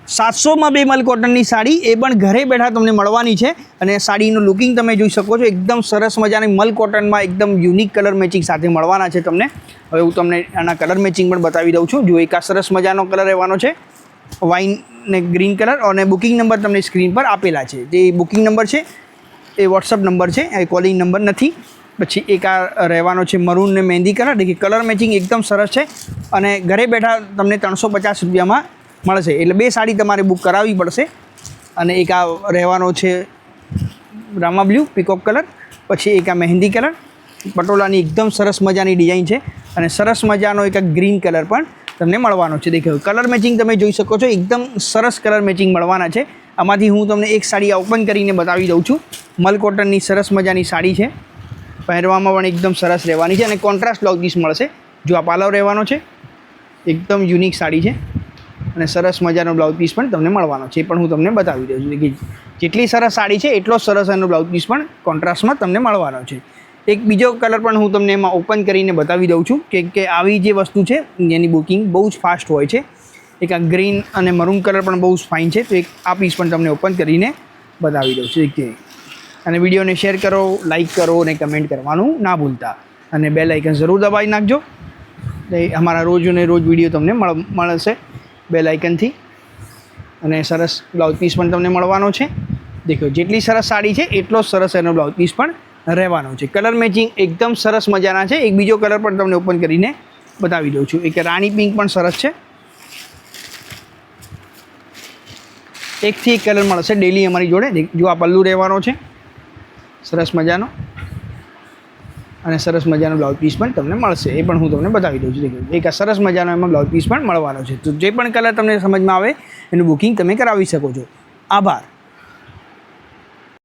700 માં 2 મલ કોટનની સાડી એ પણ ઘરે બેઠા તમને મળવાની છે અને સાડીનું લુકિંગ તમે જોઈ શકો છો એકદમ સરસ મજાની મલ કોટનમાં એકદમ યુનિક કલર મેચિંગ સાથે મળવાના છે તમને. હવે હું તમને આના કલર મેચિંગ પણ બતાવી દઉં છું. જો એક આ સરસ મજાનો કલર રહેવાનો છે વાઇન ને ગ્રીન કલર અને બુકિંગ નંબર તમને સ્ક્રીન પર આપેલા છે. જે બુકિંગ નંબર છે એ વોટ્સઅપ નંબર છે, એ કોલિંગ નંબર નથી. પછી એક આ રહેવાનો છે મરૂન ને મહેંદી કલર. દેખીએ કલર મેચિંગ એકદમ સરસ છે અને ઘરે બેઠા તમને 350 રૂપિયામાં મળશે. એટલે 2 સાડી તમારે બુક કરાવવી પડશે. અને એક આ રહેવાનો છે રામા બ્લુ પીકોક કલર. પછી એક આ મહેંદી કલર પટોલાની એકદમ સરસ મજાની ડિઝાઇન છે અને સરસ મજાનો એક ગ્રીન કલર પણ તમને મળવાનો છે. દેખો કલર મેચિંગ તમે જોઈ શકો છો એકદમ સરસ કલર મેચિંગ મળવાના છે. આમાંથી હું તમને એક સાડી ઓપન કરીને બતાવી દઉં છું. મલ કોટનની સરસ મજાની સાડી છે, પહેરવામાં પણ એકદમ સરસ રહેવાની છે અને કોન્ટ્રાસ્ટ બ્લાઉઝ પીસ મળશે. જો આ પાલવ રહેવાનો છે એકદમ યુનિક સાડી છે અને સરસ મજાનો બ્લાઉઝ પીસ પણ તમને મળવાનો છે. એ પણ હું તમને બતાવી દઉં છું. જેટલી સરસ સાડી છે એટલો સરસ એનો બ્લાઉઝ પીસ પણ કોન્ટ્રાસ્ટમાં તમને મળવાનો છે. એક બીજો કલર પણ હું તમને એમાં ઓપન કરીને બતાવી દઉં છું કે આવી જે વસ્તુ છે એની બુકિંગ બહુ જ ફાસ્ટ હોય છે. એક આ ગ્રીન અને મરૂન કલર પણ બહુ જ ફાઇન છે. તો એક આ પીસ પણ તમને ઓપન કરીને બતાવી દઉં છું. અને વિડીયોને શેર કરો, લાઇક કરો અને કમેન્ટ કરવાનું ના ભૂલતા અને બેલ આઇકન જરૂર દબાવી નાખજો. અમારા રોજને રોજ વિડીયો તમને મળશે બેલ આઇકનથી. અને સરસ બ્લાઉઝ પીસ પણ તમને મળવાનો છે. દેખો જેટલી સરસ સાડી છે એટલો સરસ એનો બ્લાઉઝ પીસ પણ રહેવાનો છે. કલર મેચિંગ એકદમ સરસ મજાના છે. એક બીજો કલર પણ તમને ઓપન કરીને બતાવી દઉં છું. એક રાણી પિંક પણ સરસ છે. એકથી એક કલર મળશે ડેલી અમારી જોડે. જો આ પલ્લુ રહેવાનો છે સરસ મજાનો અને સરસ મજાનો બ્લાઉઝ પીસ પણ તમને મળશે. એ પણ હું તમને બતાવી દઉં છું. એક સરસ મજાનો એમાં બ્લાઉઝ પીસ પણ મળવાનો છે. તો જે પણ કલર તમને સમજમાં આવે એનું બુકિંગ તમે કરાવી શકો છો. આભાર.